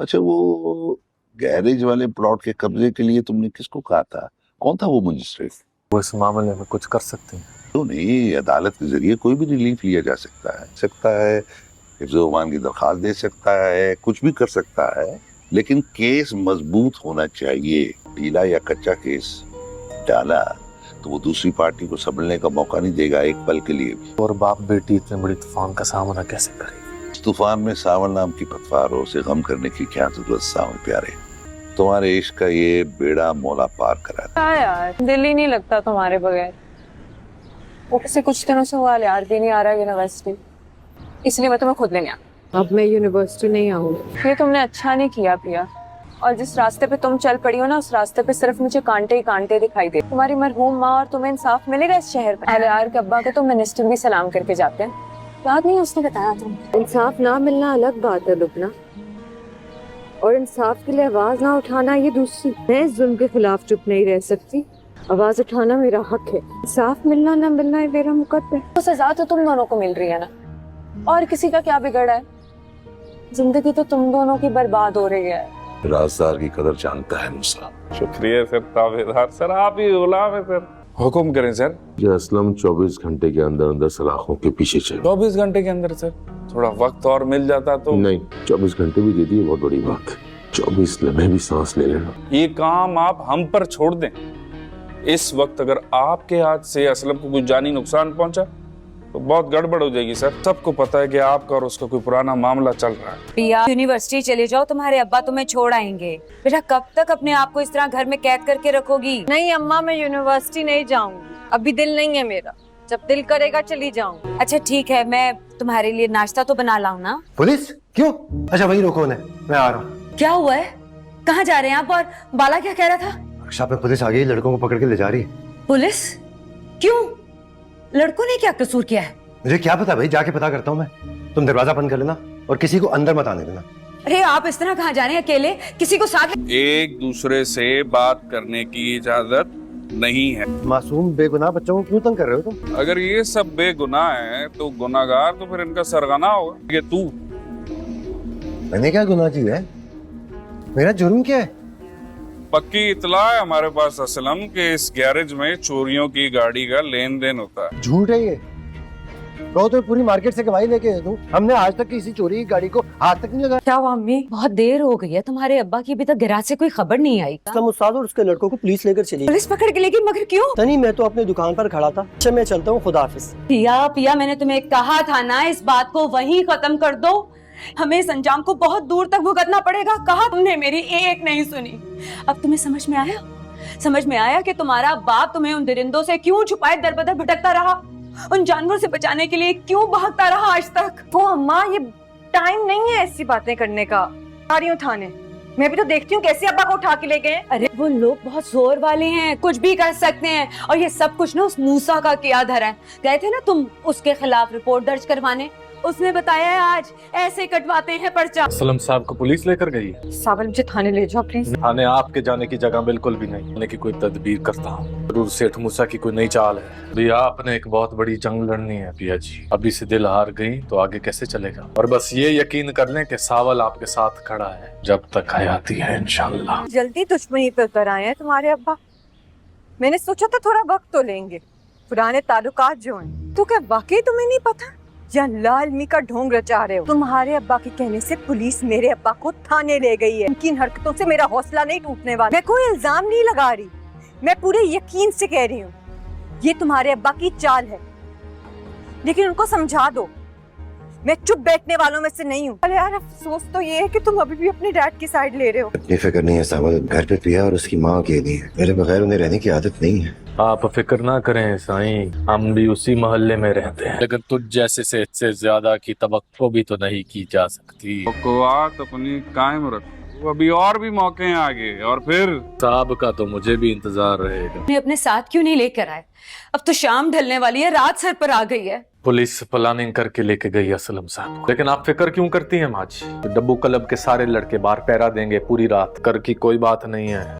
अच्छा, वो गैरेज वाले प्लॉट के कब्जे के लिए तुमने किसको कहा था? कौन था वो मजिस्ट्रेट? वो इस मामले में कुछ कर सकते हैं? तो नहीं, अदालत के जरिए कोई भी रिलीफ लिया जा सकता है, हिफ्ज़-ओ-अमान की दरखास्त दे सकता है, कुछ भी कर सकता है, लेकिन केस मजबूत होना चाहिए। ढीला या कच्चा केस डाला तो वो दूसरी पार्टी को संभलने का मौका नहीं देगा एक पल के लिए भी। और बाप बेटी इतने बड़ी तूफान का सामना कैसे करें? इस तूफान में सावन नाम की पतवारों से गम करने की क्या जरूरत सावन प्यारे। तुम्हारे इश्क का ये बेड़ा मौला पार करा। हाँ यार, दिल ही नहीं लगता तुम्हारे बगैर। ऊपर से कुछ दिनों से हुआ यार भी नहीं आ रहा यूनिवर्सिटी, इसलिए मैं तुम्हें खुद लेने आ। अब मैं यूनिवर्सिटी नहीं आऊंगी। ये तुमने अच्छा नहीं किया प्रिया, और जिस रास्ते पे तुम चल पड़ी हो ना, उस रास्ते पे सिर्फ मुझे कांटे ही कांटे दिखाई दे। तुम्हारी मरहूम माँ और तुम्हें इंसाफ मिलेगा इस शहर में। एलआर के अब्बा को तो मिनिस्टर भी सलाम करके जाते हैं, याद नहीं उसने बताया तुम। इंसाफ ना मिलना अलग बात है लुबना, और इंसाफ के लिए आवाज ना उठाना ये दूसरी। मैं जुल्म के खिलाफ चुप नहीं रह सकती, आवाज उठाना मेरा हक है। इंसाफ मिलना ना मिलना ये मेरा मुकद्दर है। तो सजा तो तुम दोनों को मिल रही है ना, और किसी का क्या बिगड़ा है? जिंदगी तो तुम दोनों की बर्बाद हो रही है। राजदार की कदर जानता है मूसा। शुक्रिया सर, ताबेदार सर, आप ही गुलाम है सर। हुक्म करें सर। ये असलम 24 घंटे के अंदर अंदर सलाखों के पीछे चले। 24 घंटे के अंदर सर? थोड़ा वक्त और मिल जाता तो। नहीं, 24 घंटे भी दे दिए, बहुत बड़ी बात है। 24 लम्हे भी सांस ले लेना। ये काम आप हम पर छोड़ दें। इस वक्त अगर आपके हाथ से असलम को कोई जानी नुकसान पहुंचा तो बहुत गड़बड़ हो जाएगी सर। सबको पता है कि आपका और उसका कोई पुराना मामला चल रहा है। पिया, यूनिवर्सिटी चले जाओ, तुम्हारे अब्बा तुम्हें छोड़ आएंगे। बेटा, कब तक अपने आप को इस तरह घर में कैद करके रखोगी? नहीं अम्मा, मैं यूनिवर्सिटी नहीं जाऊंगी, अभी दिल नहीं है मेरा। जब दिल करेगा चली जाऊंगी। अच्छा ठीक है, मैं तुम्हारे लिए नाश्ता तो बना लाऊं ना? पुलिस क्यों? अच्छा वही रोको उन्हें, मैं आ रहा हूँ। क्या हुआ है? कहाँ जा रहे हैं आप? और बाला क्या कह रहा था? रक्षा पे पुलिस आ गई, लड़कों को पकड़ के ले जा रही है। पुलिस? क्यों? लड़कों ने क्या कसूर किया है? मुझे क्या पता भाई, जाके पता करता हूँ मैं। तुम दरवाजा बंद कर लेना और किसी को अंदर मत आने देना। अरे आप इस तरह कहाँ जा रहे हैं अकेले? किसी को साथ? एक दूसरे से बात करने की इजाजत नहीं है। मासूम बेगुनाह बच्चों को क्यों तंग कर रहे हो तुम? अगर ये सब बेगुनाह है तो गुनाहगार तो फिर इनका सरगना होगा। ये तू। मैंने क्या गुनाह किया है? मेरा जुर्म क्या है? पक्की इतला है हमारे पास असलम कि इस गैरेज में चोरियों की गाड़ी का लेन देन होता है। झूठ है ये। कहो तो पूरी मार्केट से गवाही लेके दे दूं, हमने आज तक किसी चोरी की गाड़ी को हाथ तक नहीं लगाया। क्या हुआ अम्मी? बहुत देर हो गई है, तुम्हारे अब्बा की अभी तक गैराज से कोई खबर नहीं आई। उस्ताद और उसके लड़कों को पुलिस लेकर चली। पुलिस पकड़ के लेगी? मगर क्यों? नहीं, मैं तो अपनी दुकान पर खड़ा था। अच्छा मैं चलता हूँ, खुदा हाफिज। पिया पिया, मैंने तुम्हें कहा था ना, इस बात को वहीं खत्म कर दो। हमें इस अंजाम को बहुत दूर तक भुगतना पड़ेगा। कहा तुमने, मेरी एक नहीं सुनी। अब तुम्हें समझ में आया? समझ में आया कि तुम्हारा बाप तुम्हें उन दरिंदों से क्यों छुपाए दर बदर भटकता रहा, उन जानवर से बचाने के लिए क्यों भागता रहा आज तक? वो अम्मा, ये टाइम नहीं है ऐसी बातें करने का। आ रही हूँ थाने, मैं भी तो देखती हूँ कैसे अब्बा को उठा के ले गए। अरे वो लोग बहुत जोर वाले हैं, कुछ भी कर सकते हैं, और ये सब कुछ ना उस मूसा का किया धरा है। गए थे ना तुम उसके खिलाफ रिपोर्ट दर्ज करवाने, उसने बताया है आज ऐसे कटवाते हैं पर्चा। असलम साहब को पुलिस लेकर गई है। सावल, मुझे थाने ले जाओ प्लीज। थाने आपके जाने की जगह बिल्कुल भी नहीं। आने की कोई तदबीर करता हूँ। जरूर सेठ मूसा की कोई नई चाल है। भैया, आपने एक बहुत बड़ी जंग लड़नी है पिया जी। अभी से दिल हार गई तो आगे कैसे चलेगा? और बस ये यकीन कर लें कि सावल आपके साथ खड़ा है जब तक हयाती है, इंशाल्लाह। जल्दी दुश्मनी पे उतर आए हैं तुम्हारे अब्बा। मैंने सोचा था थोड़ा वक्त तो लेंगे, पुराने ताल्लुकात जो हैं। तो क्या वाकई तुम्हें नहीं पता या लालमी का ढोंग रचा रहे हो? तुम्हारे अब्बा के कहने से पुलिस मेरे अब्बा को थाने ले गई है। उनकी इन हरकतों से मेरा हौसला नहीं टूटने वाला। मैं कोई इल्जाम नहीं लगा रही, मैं पूरे यकीन से कह रही हूँ ये तुम्हारे अब्बा की चाल है, लेकिन उनको समझा दो। मैं चुप बैठने वालों में से नहीं हूँ। अरे यार, अफसोस तो ये है कि तुम अभी भी अपनी डैड की साइड ले रहे हो। ये फिक्र नहीं है सावल, घर पे प्रिया और उसकी माँ अकेली है। मेरे बगैर उन्हें रहने की आदत नहीं है। आप फिक्र ना करें साईं, हम भी उसी मोहल्ले में रहते हैं, लेकिन तुझ जैसे सेठ से ज्यादा की तवक्को भी तो नहीं की जा सकती। बकवास अपनी कायम रखो, अभी और भी मौके हैं आगे। और फिर साहब का तो मुझे भी इंतजार रहेगा। अपने साथ क्यों नहीं लेकर आए? अब तो शाम ढलने वाली है, रात सर पर आ गई है। पुलिस प्लानिंग करके लेके गई असलम साहब को। लेकिन आप फिक्र क्यों करती हैं माजी? डब्बू क्लब के सारे लड़के बाहर पहरा देंगे पूरी रात। कर की कोई बात नहीं है।